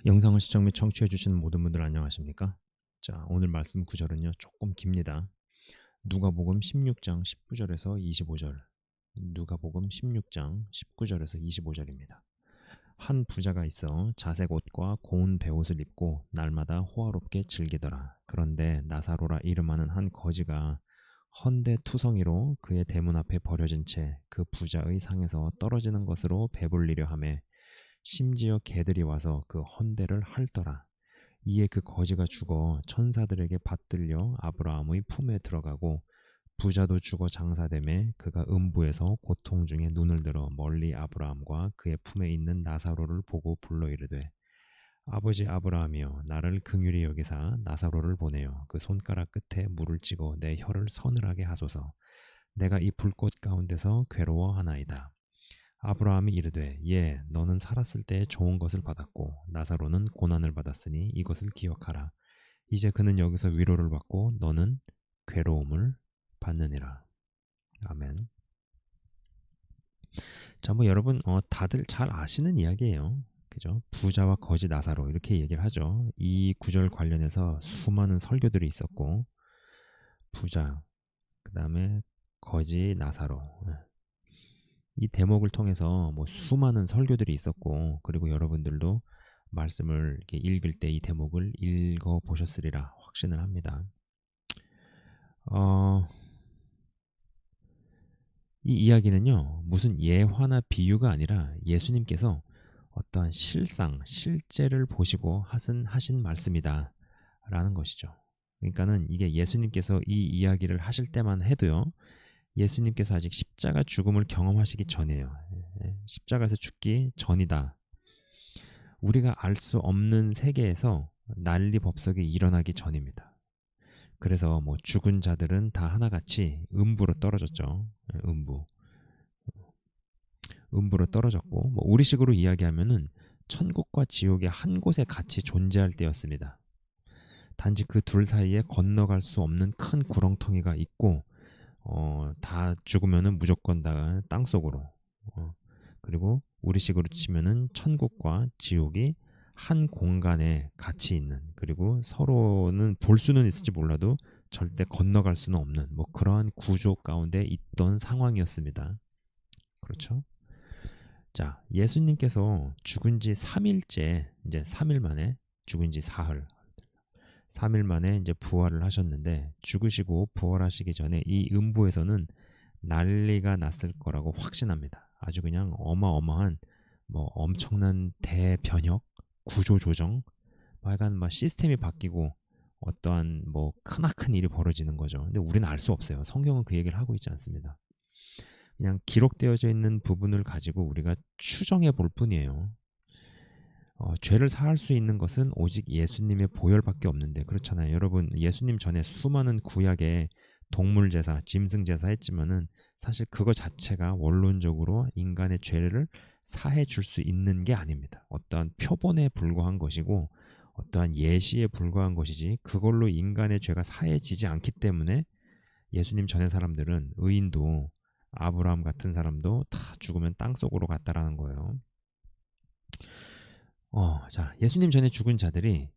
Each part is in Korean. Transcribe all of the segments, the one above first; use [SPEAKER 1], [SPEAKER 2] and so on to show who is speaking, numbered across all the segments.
[SPEAKER 1] 영상을 시청 및 청취해 주시는 모든 분들 안녕하십니까? 자, 오늘 말씀 구절은요 조금 깁니다. 누가복음 16장 19절에서 25절. 누가복음 16장 19절에서 25절입니다. 한 부자가 있어 자색 옷과 고운 베옷을 입고 날마다 호화롭게 즐기더라. 그런데 나사로라 이름하는 한 거지가 헌데 투성이로 그의 대문 앞에 버려진 채 그 부자의 상에서 떨어지는 것으로 배불리려 하매 심지어 개들이 와서 그 헌대를 핥더라. 이에 그 거지가 죽어 천사들에게 받들려 아브라함의 품에 들어가고 부자도 죽어 장사되매 그가 음부에서 고통 중에 눈을 들어 멀리 아브라함과 그의 품에 있는 나사로를 보고 불러 이르되 아버지 아브라함이여 나를 긍휼히 여기사 나사로를 보내어 그 손가락 끝에 물을 찍어 내 혀를 서늘하게 하소서. 내가 이 불꽃 가운데서 괴로워하나이다. 아브라함이 이르되 예 너는 살았을 때 좋은 것을 받았고 나사로는 고난을 받았으니 이것을 기억하라. 이제 그는 여기서 위로를 받고 너는 괴로움을 받느니라. 아멘. 자, 뭐 여러분 다들 잘 아시는 이야기예요. 그죠? 부자와 거지 나사로 이렇게 얘기를 하죠. 이 구절 관련해서 수많은 설교들이 있었고 부자, 그 다음에 거지 나사로 이 대목을 통해서 뭐 수많은 설교들이 있었고 그리고 여러분들도 말씀을 이렇게 읽을 때 이 대목을 읽어 보셨으리라 확신을 합니다. 이 이야기는요 무슨 예화나 비유가 아니라 예수님께서 어떠한 실제를 보시고 하신 말씀이다 라는 것이죠. 그러니까는 이게 예수님께서 이 이야기를 하실 때만 해도요 예수님께서 아직 십자가 죽음을 경험하시기 전이에요. 십자가에서 죽기 전이다. 우리가 알 수 없는 세계에서 난리법석이 일어나기 전입니다. 그래서 뭐 죽은 자들은 다 하나같이 음부로 떨어졌죠. 음부로 떨어졌고 뭐 우리식으로 이야기하면은 천국과 지옥이 한 곳에 같이 존재할 때였습니다. 단지 그 둘 사이에 건너갈 수 없는 큰 구렁텅이가 있고 다 죽으면은 무조건 다 땅속으로 그리고 우리식으로 치면은 천국과 지옥이 한 공간에 같이 있는 그리고 서로는 볼 수는 있을지 몰라도 절대 건너갈 수는 없는 뭐 그러한 구조 가운데 있던 상황이었습니다. 그렇죠? 자, 예수님께서 죽은 지 3일째 이제 3일 만에 죽은 지 사흘 3일 만에 이제 부활을 하셨는데 죽으시고 부활하시기 전에 이 음부에서는 난리가 났을 거라고 확신합니다. 아주 그냥 어마어마한 뭐 엄청난 대변혁, 구조조정, 하여간 막 시스템이 바뀌고 어떠한 뭐 크나큰 일이 벌어지는 거죠. 근데 우리는 알 수 없어요. 성경은 그 얘기를 하고 있지 않습니다. 그냥 기록되어져 있는 부분을 가지고 우리가 추정해 볼 뿐이에요. 죄를 사할 수 있는 것은 오직 예수님의 보혈밖에 없는데 그렇잖아요. 여러분 예수님 전에 수많은 구약의 동물 제사, 짐승 제사 했지만은 사실 그거 자체가 원론적으로 인간의 죄를 사해 줄 수 있는 게 아닙니다. 어떠한 표본에 불과한 것이고 어떠한 예시에 불과한 것이지 그걸로 인간의 죄가 사해지지 않기 때문에 예수님 전의 사람들은 의인도 아브라함 같은 사람도 다 죽으면 땅속으로 갔다라는 거예요. 자, 예수님 전에 죽은 자들이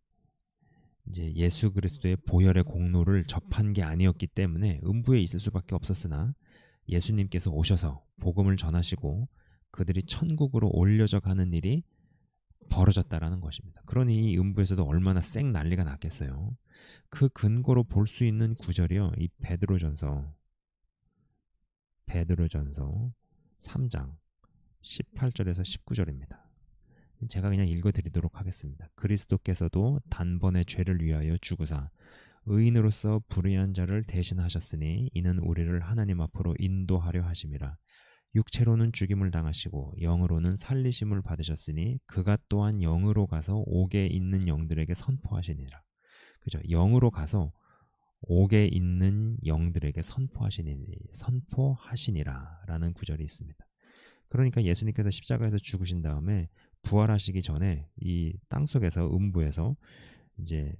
[SPEAKER 1] 이제 예수 그리스도의 보혈의 공로를 접한 게 아니었기 때문에 음부에 있을 수밖에 없었으나 예수님께서 오셔서 복음을 전하시고 그들이 천국으로 올려져 가는 일이 벌어졌다라는 것입니다. 그러니 이 음부에서도 얼마나 쌩 난리가 났겠어요. 그 근거로 볼 수 있는 구절이요. 이 베드로전서 3장 18절에서 19절입니다. 제가 그냥 읽어드리도록 하겠습니다. 그리스도께서도 단번에 죄를 위하여 죽으사 의인으로서 불의한 자를 대신하셨으니 이는 우리를 하나님 앞으로 인도하려 하심이라. 육체로는 죽임을 당하시고 영으로는 살리심을 받으셨으니 그가 또한 영으로 가서 옥에 있는 영들에게 선포하시니라. 그죠? 영으로 가서 옥에 있는 영들에게 선포하시니라 라는 구절이 있습니다. 그러니까 예수님께서 십자가에서 죽으신 다음에 부활하시기 전에 이 땅속에서 음부에서 이제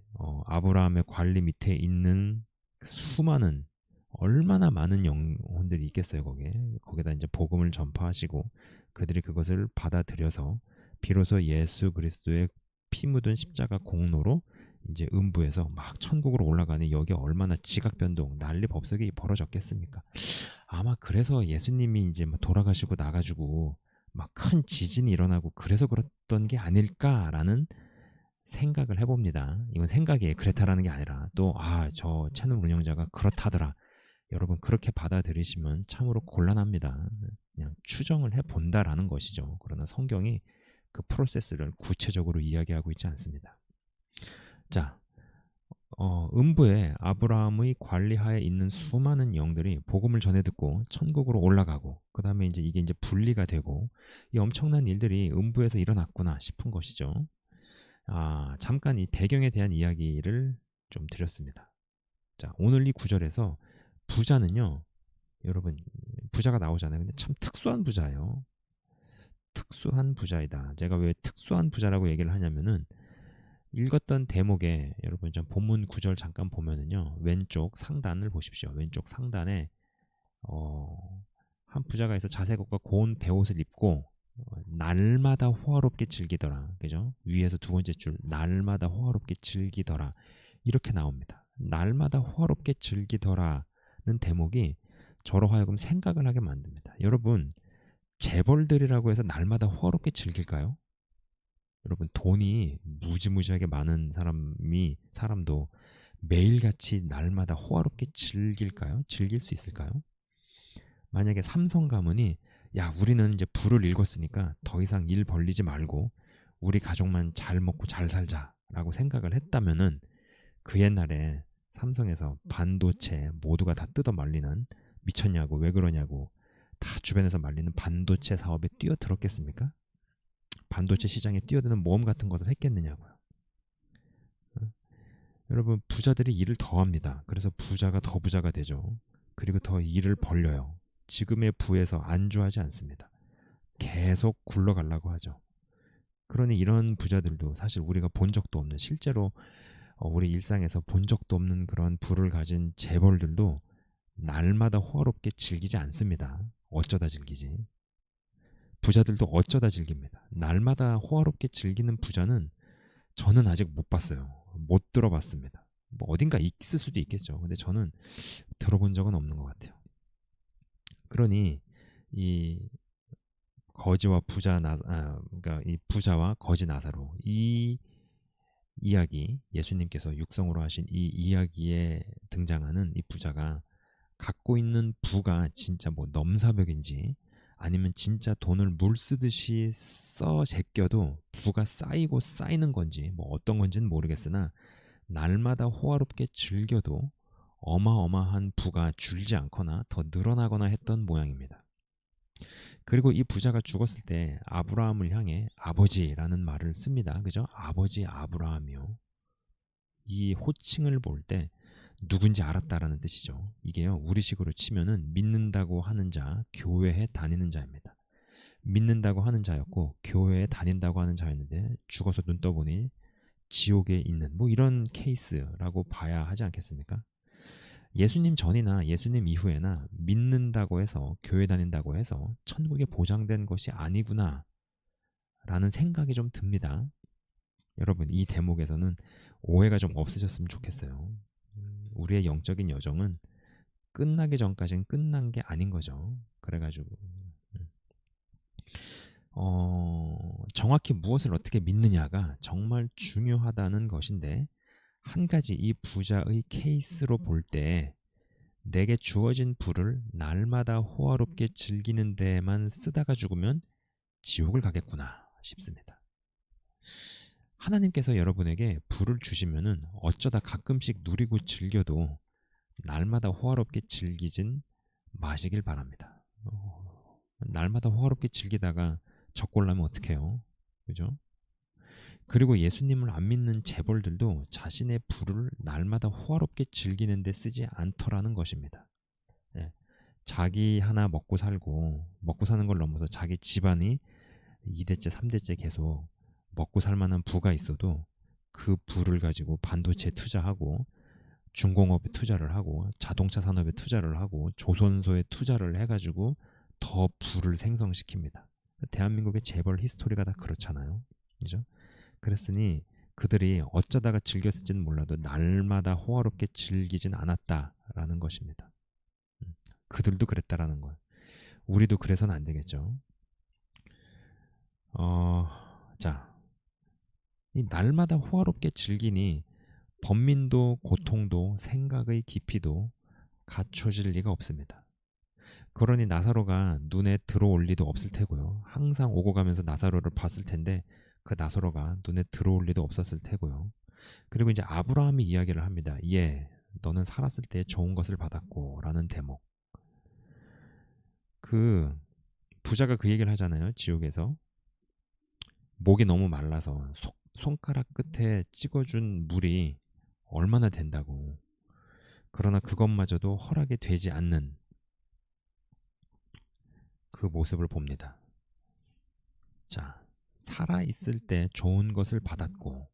[SPEAKER 1] 아브라함의 관리 밑에 있는 수많은 얼마나 많은 영혼들이 있겠어요. 거기다 이제 복음을 전파하시고 그들이 그것을 받아들여서 비로소 예수 그리스도의 피 묻은 십자가 공로로 이제 음부에서 막 천국으로 올라가니 여기 얼마나 지각 변동, 난리 법석이 벌어졌겠습니까? 아마 그래서 예수님이 이제 막 돌아가시고 나가지고 막 큰 지진이 일어나고 그래서 그랬던 게 아닐까라는 생각을 해봅니다. 이건 생각이에요. 그렇다라는 게 아니라 또 저 채널 운영자가 그렇다더라. 여러분 그렇게 받아들이시면 참으로 곤란합니다. 그냥 추정을 해본다라는 것이죠. 그러나 성경이 그 프로세스를 구체적으로 이야기하고 있지 않습니다. 자, 음부에 아브라함의 관리하에 있는 수많은 영들이 복음을 전해 듣고 천국으로 올라가고 그 다음에 이게 분리가 되고 이 엄청난 일들이 음부에서 일어났구나 싶은 것이죠. 잠깐 이 배경에 대한 이야기를 좀 드렸습니다. 자, 오늘 이 구절에서 부자는요, 여러분 부자가 나오잖아요. 근데 참 특수한 부자예요. 특수한 부자이다. 제가 왜 특수한 부자라고 얘기를 하냐면은 읽었던 대목에 여러분 좀 본문 구절 잠깐 보면은요, 왼쪽 상단을 보십시오. 왼쪽 상단에 한 부자가 있어 자색옷과 고운 베옷을 입고 날마다 호화롭게 즐기더라. 그죠? 위에서 두 번째 줄 날마다 호화롭게 즐기더라 이렇게 나옵니다. 날마다 호화롭게 즐기더라는 대목이 저로 하여금 생각을 하게 만듭니다. 여러분 재벌들이라고 해서 날마다 호화롭게 즐길까요? 여러분 돈이 무지무지하게 많은 사람도 매일같이 날마다 호화롭게 즐길까요? 즐길 수 있을까요? 만약에 삼성 가문이 우리는 이제 부를 읽었으니까 더 이상 일 벌리지 말고 우리 가족만 잘 먹고 잘 살자라고 생각을 했다면은 그 옛날에 삼성에서 반도체 모두가 다 뜯어 말리는 미쳤냐고 왜 그러냐고 다 주변에서 말리는 반도체 사업에 뛰어들었겠습니까? 반도체 시장에 뛰어드는 모험 같은 것을 했겠느냐고요. 여러분 부자들이 일을 더 합니다. 그래서 부자가 더 부자가 되죠. 그리고 더 일을 벌려요. 지금의 부에서 안주하지 않습니다. 계속 굴러가려고 하죠. 그러니 이런 부자들도 사실 우리가 본 적도 없는 실제로 우리 일상에서 본 적도 없는 그런 부를 가진 재벌들도 날마다 호화롭게 즐기지 않습니다. 어쩌다 즐기지. 부자들도 어쩌다 즐깁니다. 날마다 호화롭게 즐기는 부자는 저는 아직 못 봤어요. 못 들어봤습니다. 뭐 어딘가 있을 수도 있겠죠. 근데 저는 들어본 적은 없는 것 같아요. 그러니 이 거지와 그러니까 이 부자와 거지 나사로 이 이야기 예수님께서 육성으로 하신 이 이야기에 등장하는 이 부자가 갖고 있는 부가 진짜 뭐 넘사벽인지 아니면 진짜 돈을 물 쓰듯이 써 제껴도 부가 쌓이고 쌓이는 건지 뭐 어떤 건지는 모르겠으나 날마다 호화롭게 즐겨도 어마어마한 부가 줄지 않거나 더 늘어나거나 했던 모양입니다. 그리고 이 부자가 죽었을 때 아브라함을 향해 아버지라는 말을 씁니다. 그죠? 아버지 아브라함이요. 이 호칭을 볼 때 누군지 알았다라는 뜻이죠. 이게요, 우리식으로 치면은 믿는다고 하는 자, 교회에 다니는 자입니다. 믿는다고 하는 자였고 교회에 다닌다고 하는 자였는데 죽어서 눈 떠보니 지옥에 있는 뭐 이런 케이스라고 봐야 하지 않겠습니까? 예수님 전이나 예수님 이후에나 믿는다고 해서 교회 다닌다고 해서 천국에 보장된 것이 아니구나 라는 생각이 좀 듭니다. 여러분 이 대목에서는 오해가 좀 없으셨으면 좋겠어요. 우리의 영적인 여정은 끝나기 전까지는 끝난 게 아닌 거죠. 그래가지고 정확히 무엇을 어떻게 믿느냐가 정말 중요하다는 것인데 한 가지 이 부자의 케이스로 볼 때 내게 주어진 부를 날마다 호화롭게 즐기는 데만 쓰다가 죽으면 지옥을 가겠구나 싶습니다. 하나님께서 여러분에게 부를 주시면은 어쩌다 가끔씩 누리고 즐겨도 날마다 호화롭게 즐기진 마시길 바랍니다. 날마다 호화롭게 즐기다가 적골나면 어떡해요? 그죠? 그리고 예수님을 안 믿는 재벌들도 자신의 부를 날마다 호화롭게 즐기는 데 쓰지 않더라는 것입니다. 예. 자기 하나 먹고 살고 먹고 사는 걸 넘어서 자기 집안이 2대째 3대째 계속 먹고 살 만한 부가 있어도 그 부를 가지고 반도체에 투자하고 중공업에 투자를 하고 자동차 산업에 투자를 하고 조선소에 투자를 해가지고 더 부를 생성시킵니다. 대한민국의 재벌 히스토리가 다 그렇잖아요. 그죠? 그랬으니 그들이 어쩌다가 즐겼을지는 몰라도 날마다 호화롭게 즐기진 않았다라는 것입니다. 그들도 그랬다라는 거예요. 우리도 그래서는 안 되겠죠. 자, 이 날마다 호화롭게 즐기니 번민도 고통도 생각의 깊이도 갖춰질 리가 없습니다. 그러니 나사로가 눈에 들어올 리도 없을 테고요. 항상 오고 가면서 나사로를 봤을 텐데 그 나사로가 눈에 들어올 리도 없었을 테고요. 그리고 이제 아브라함이 이야기를 합니다. 예, 너는 살았을 때 좋은 것을 받았고 라는 대목. 그 부자가 그 얘기를 하잖아요. 지옥에서 목이 너무 말라서 손가락 끝에 찍어준 물이 얼마나 된다고. 그러나 그것마저도 허락이 되지 않는 그 모습을 봅니다. 자, 살아있을 때 좋은 것을 받았고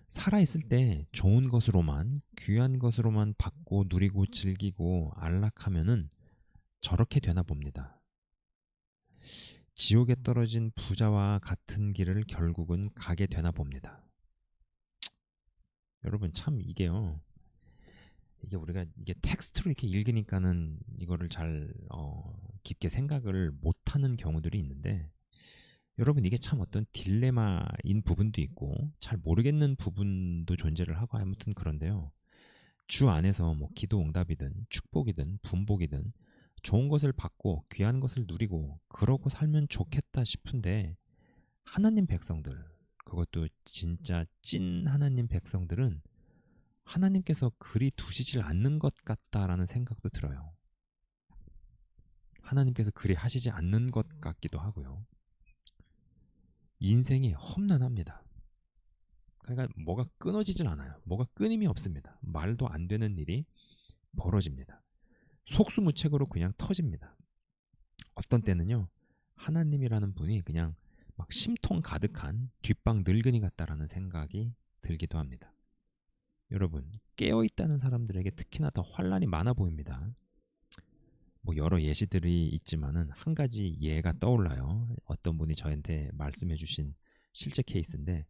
[SPEAKER 1] 살아있을 때 좋은 것으로만 귀한 것으로만 받고 누리고 즐기고 안락하면은 저렇게 되나 봅니다. 지옥에 떨어진 부자와 같은 길을 결국은 가게 되나 봅니다. 여러분 참 이게요. 이게 우리가 이게 텍스트로 이렇게 읽으니까는 이거를 잘 깊게 생각을 못하는 경우들이 있는데 여러분 이게 참 어떤 딜레마인 부분도 있고 잘 모르겠는 부분도 존재를 하고 아무튼 그런데요. 주 안에서 뭐 기도 응답이든 축복이든 분복이든 좋은 것을 받고 귀한 것을 누리고 그러고 살면 좋겠다 싶은데 하나님 백성들 그것도 진짜 찐 하나님 백성들은 하나님께서 그리 두시질 않는 것 같다라는 생각도 들어요. 하나님께서 그리 하시지 않는 것 같기도 하고요. 인생이 험난합니다. 그러니까 뭐가 끊어지질 않아요. 뭐가 끊임이 없습니다. 말도 안 되는 일이 벌어집니다. 속수무책으로 그냥 터집니다. 어떤 때는요. 하나님이라는 분이 그냥 막 심통 가득한 뒷방 늙은이 같다라는 생각이 들기도 합니다. 여러분 깨어있다는 사람들에게 특히나 더 환란이 많아 보입니다. 뭐 여러 예시들이 있지만은 한 가지 예가 떠올라요. 어떤 분이 저한테 말씀해 주신 실제 케이스인데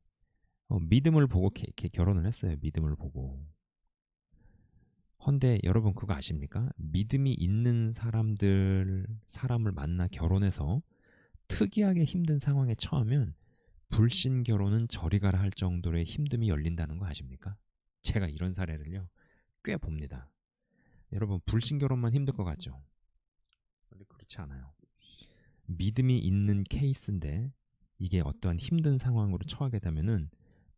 [SPEAKER 1] 믿음을 보고 결혼을 했어요. 믿음을 보고. 헌데 여러분 그거 아십니까? 믿음이 있는 사람을 만나 결혼해서 특이하게 힘든 상황에 처하면 불신 결혼은 저리 가라 할 정도의 힘듦이 열린다는 거 아십니까? 제가 이런 사례를요 꽤 봅니다. 여러분 불신 결혼만 힘들 것 같죠? 근데 그렇지 않아요. 믿음이 있는 케이스인데 이게 어떠한 힘든 상황으로 처하게 되면은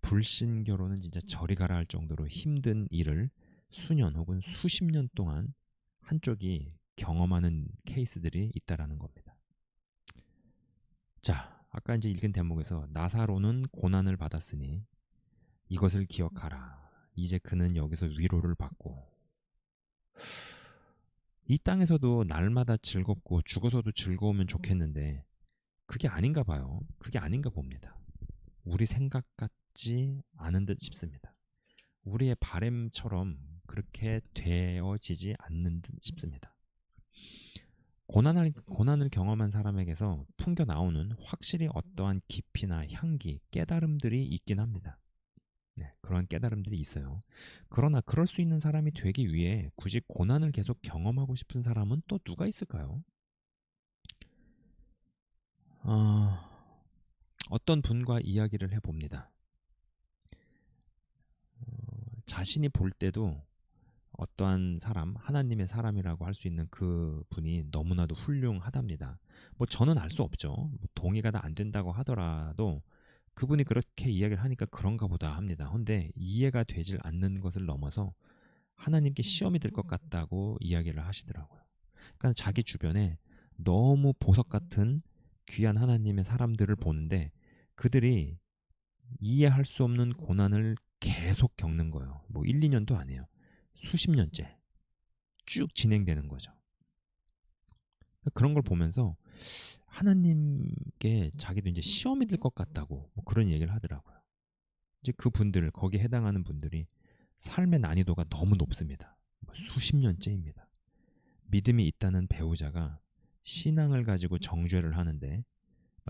[SPEAKER 1] 불신 결혼은 진짜 저리 가라 할 정도로 힘든 일을 수년 혹은 수십 년 동안 한쪽이 경험하는 케이스들이 있다라는 겁니다. 자, 아까 이제 읽은 대목에서 나사로는 고난을 받았으니 이것을 기억하라. 이제 그는 여기서 위로를 받고 이 땅에서도 날마다 즐겁고 죽어서도 즐거우면 좋겠는데 그게 아닌가 봐요. 그게 아닌가 봅니다. 우리 생각 같지 않은 듯 싶습니다. 우리의 바램처럼 그렇게 되어지지 않는 듯 싶습니다. 고난을 경험한 사람에게서 풍겨 나오는 확실히 어떠한 깊이나 향기, 깨달음들이 있긴 합니다. 네, 그런 깨달음들이 있어요. 그러나 그럴 수 있는 사람이 되기 위해 굳이 고난을 계속 경험하고 싶은 사람은 또 누가 있을까요? 어떤 분과 이야기를 해봅니다. 자신이 볼 때도 어떠한 사람, 하나님의 사람이라고 할 수 있는 그 분이 너무나도 훌륭하답니다. 뭐 저는 알 수 없죠. 뭐 동의가 다 안 된다고 하더라도 그분이 그렇게 이야기를 하니까 그런가 보다 합니다. 근데 이해가 되질 않는 것을 넘어서 하나님께 시험이 될 것 같다고 이야기를 하시더라고요. 그러니까 자기 주변에 너무 보석 같은 귀한 하나님의 사람들을 보는데 그들이 이해할 수 없는 고난을 계속 겪는 거예요. 뭐 1, 2년도 아니에요. 수십 년째 쭉 진행되는 거죠. 그런 걸 보면서 하나님께 자기도 이제 시험이 될 것 같다고 뭐 그런 얘기를 하더라고요. 이제 그 분들 거기에 해당하는 분들이 삶의 난이도가 너무 높습니다. 뭐 수십 년째입니다. 믿음이 있다는 배우자가 신앙을 가지고 정죄를 하는데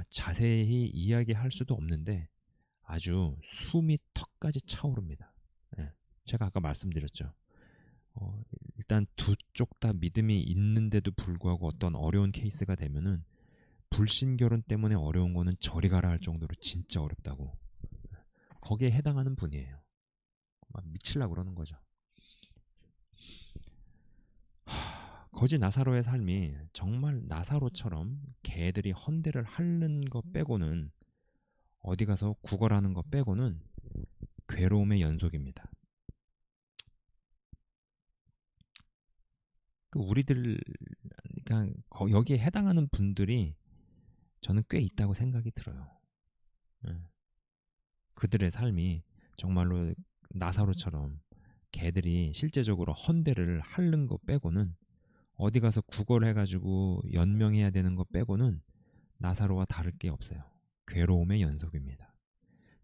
[SPEAKER 1] 자세히 이야기할 수도 없는데 아주 숨이 턱까지 차오릅니다. 예, 제가 아까 말씀드렸죠. 일단 두 쪽 다 믿음이 있는데도 불구하고 어떤 어려운 케이스가 되면은 불신결혼 때문에 어려운 거는 저리 가라 할 정도로 진짜 어렵다고. 거기에 해당하는 분이에요. 막 미치려고 그러는 거죠. 거지 나사로의 삶이 정말 나사로처럼 개들이 헌대를 하는 거 빼고는, 어디 가서 구걸하는 거 빼고는 괴로움의 연속입니다. 우리들, 그러니까 여기에 해당하는 분들이 저는 꽤 있다고 생각이 들어요. 그들의 삶이 정말로 나사로처럼 개들이 실제적으로 헌대를 하는 거 빼고는, 어디 가서 구걸해가지고 연명해야 되는 거 빼고는 나사로와 다를 게 없어요. 괴로움의 연속입니다.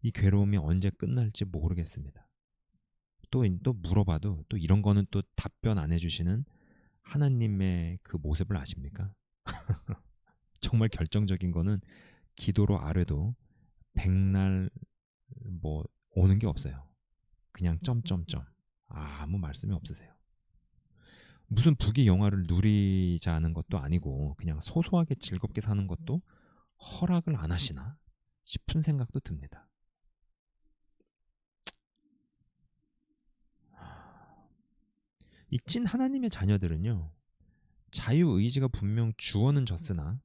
[SPEAKER 1] 이 괴로움이 언제 끝날지 모르겠습니다. 또 물어봐도 또 이런 거는 또 답변 안 해주시는 하나님의 그 모습을 아십니까? 정말 결정적인 거는 기도로 아뢰도 백날 뭐 오는 게 없어요. 그냥 점점점 아무 말씀이 없으세요. 무슨 부귀 영화를 누리자는 것도 아니고 그냥 소소하게 즐겁게 사는 것도 허락을 안 하시나 싶은 생각도 듭니다. 이 찐 하나님의 자녀들은요, 자유의지가 분명 주어는 졌으나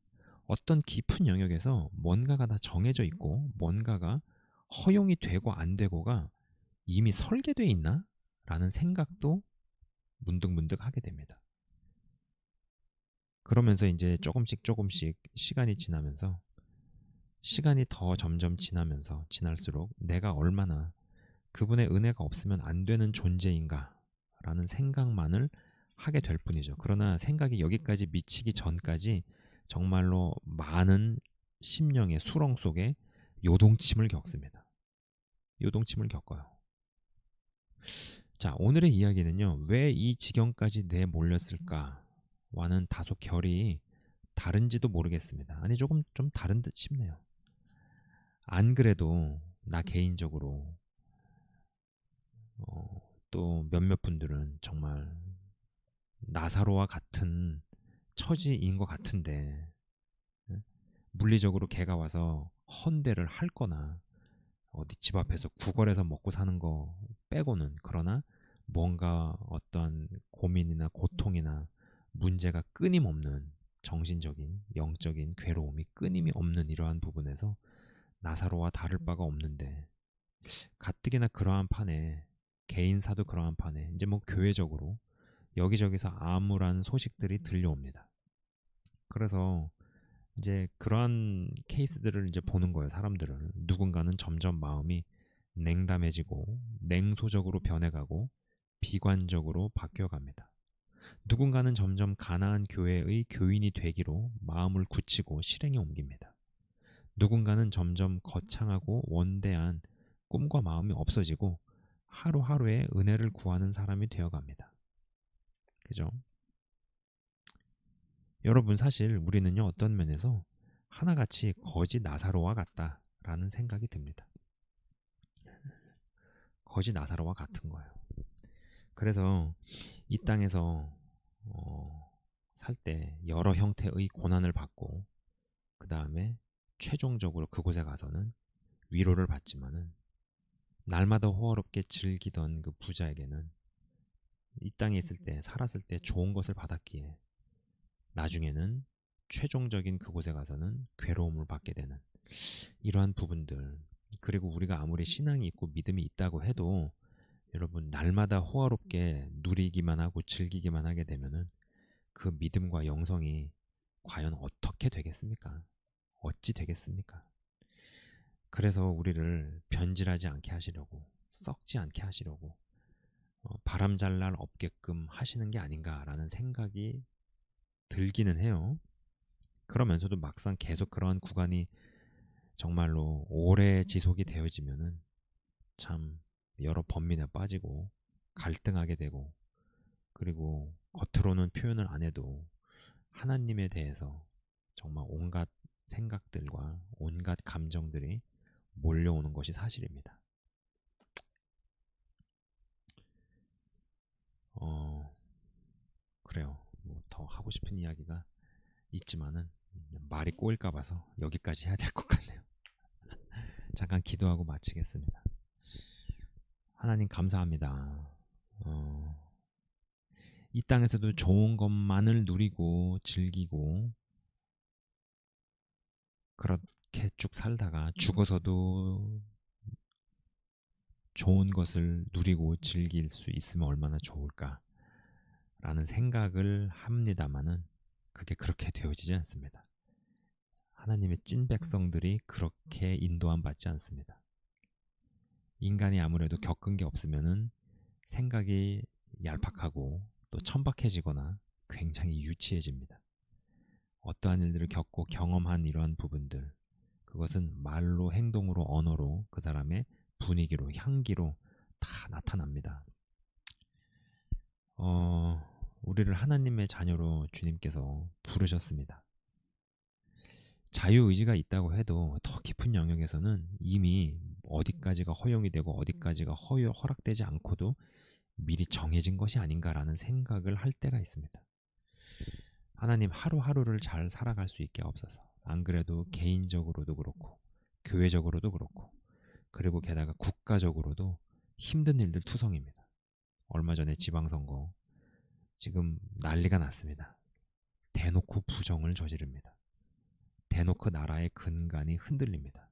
[SPEAKER 1] 어떤 깊은 영역에서 뭔가가 다 정해져 있고 뭔가가 허용이 되고 안 되고가 이미 설계되어 있나? 라는 생각도 문득문득 하게 됩니다. 그러면서 이제 조금씩 시간이 지나면서, 시간이 더 점점 지날수록 내가 얼마나 그분의 은혜가 없으면 안 되는 존재인가 라는 생각만을 하게 될 뿐이죠. 그러나 생각이 여기까지 미치기 전까지 정말로 많은 심령의 수렁 속에 요동침을 겪습니다. 요동침을 겪어요. 자, 오늘의 이야기는요, 왜 이 지경까지 내몰렸을까와는 다소 결이 다른지도 모르겠습니다. 아니, 조금 좀 다른 듯 싶네요. 안 그래도 나 개인적으로 또 몇몇 분들은 정말 나사로와 같은 처지인 것 같은데, 물리적으로 개가 와서 헌대를 할 거나 어디 집 앞에서 구걸해서 먹고 사는 거 빼고는, 그러나 뭔가 어떤 고민이나 고통이나 문제가 끊임없는 정신적인 영적인 괴로움이 끊임이 없는 이러한 부분에서 나사로와 다를 바가 없는데, 가뜩이나 그러한 판에, 개인사도 그러한 판에 이제 뭐 교회적으로 여기저기서 암울한 소식들이 들려옵니다. 그래서 이제 그러한 케이스들을 이제 보는 거예요. 사람들을. 누군가는 점점 마음이 냉담해지고 냉소적으로 변해가고 비관적으로 바뀌어갑니다. 누군가는 점점 가나안 교회의 교인이 되기로 마음을 굳히고 실행에 옮깁니다. 누군가는 점점 거창하고 원대한 꿈과 마음이 없어지고 하루하루의 은혜를 구하는 사람이 되어갑니다. 그죠? 여러분, 사실 우리는요, 어떤 면에서 하나같이 거지 나사로와 같다라는 생각이 듭니다. 거지 나사로와 같은 거예요. 그래서 이 땅에서 살 때 여러 형태의 고난을 받고, 그 다음에 최종적으로 그곳에 가서는 위로를 받지만은, 날마다 호화롭게 즐기던 그 부자에게는 이 땅에 있을 때, 살았을 때 좋은 것을 받았기에 나중에는 최종적인 그곳에 가서는 괴로움을 받게 되는 이러한 부분들. 그리고 우리가 아무리 신앙이 있고 믿음이 있다고 해도 여러분, 날마다 호화롭게 누리기만 하고 즐기기만 하게 되면은 그 믿음과 영성이 과연 어떻게 되겠습니까? 어찌 되겠습니까? 그래서 우리를 변질하지 않게 하시려고, 썩지 않게 하시려고 바람잘 날 없게끔 하시는 게 아닌가라는 생각이 들기는 해요. 그러면서도 막상 계속 그러한 구간이 정말로 오래 지속이 되어지면은 참 여러 번민에 빠지고 갈등하게 되고, 그리고 겉으로는 표현을 안 해도 하나님에 대해서 정말 온갖 생각들과 온갖 감정들이 몰려오는 것이 사실입니다. 그래요. 뭐 더 하고 싶은 이야기가 있지만은 말이 꼬일까 봐서 여기까지 해야 될 것 같네요. 잠깐 기도하고 마치겠습니다. 하나님 감사합니다. 이 땅에서도 좋은 것만을 누리고 즐기고 그렇게 쭉 살다가 죽어서도 좋은 것을 누리고 즐길 수 있으면 얼마나 좋을까 라는 생각을 합니다마는 그게 그렇게 되어지지 않습니다. 하나님의 찐 백성들이 그렇게 인도함 받지 않습니다. 인간이 아무래도 겪은 게 없으면은 생각이 얄팍하고 또 천박해지거나 굉장히 유치해집니다. 어떠한 일들을 겪고 경험한 이러한 부분들, 그것은 말로, 행동으로, 언어로, 그 사람의 분위기로, 향기로 다 나타납니다. 우리를 하나님의 자녀로 주님께서 부르셨습니다. 자유의지가 있다고 해도 더 깊은 영역에서는 이미 어디까지가 허용이 되고 어디까지가 허락되지 않고도 미리 정해진 것이 아닌가라는 생각을 할 때가 있습니다. 하나님 하루하루를 잘 살아갈 수 있게 하옵소서. 안 그래도 개인적으로도 그렇고 교회적으로도 그렇고 그리고 게다가 국가적으로도 힘든 일들 투성입니다. 얼마 전에 지방선거 지금 난리가 났습니다. 대놓고 부정을 저지릅니다. 대놓고 나라의 근간이 흔들립니다.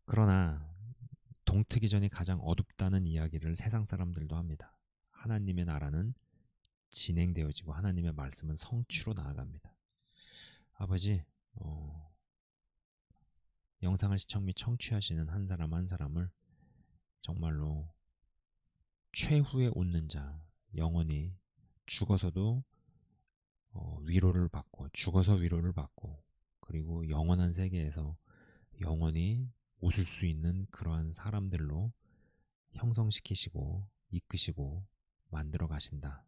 [SPEAKER 1] 그러나 동트기 전이 가장 어둡다는 이야기를 세상 사람들도 합니다. 하나님의 나라는 진행되어지고 하나님의 말씀은 성취로 나아갑니다. 아버지, 영상을 시청 및 청취하시는 한 사람 한 사람을 정말로 최후의 웃는 자, 영원히 죽어서도 위로를 받고 죽어서 위로를 받고 그리고 영원한 세계에서 영원히 웃을 수 있는 그러한 사람들로 형성시키시고 이끄시고 만들어 가신다.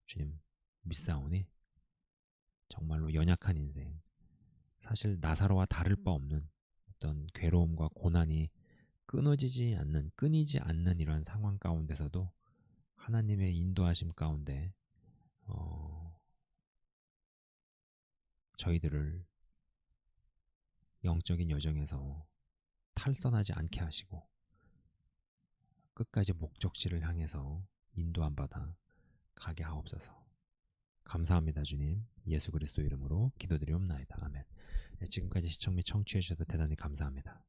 [SPEAKER 1] 주님 믿사오니 정말로 연약한 인생, 사실 나사로와 다를 바 없는 어떤 괴로움과 고난이 끊어지지 않는, 끊이지 않는 이런 상황 가운데서도 하나님의 인도하심 가운데 저희들을 영적인 여정에서 탈선하지 않게 하시고 끝까지 목적지를 향해서 인도함 받아 가게 하옵소서. 감사합니다. 주님. 예수 그리스도 이름으로 기도드리옵나이다. 아멘. 네, 지금까지 시청 및 청취해 주셔서 대단히 감사합니다.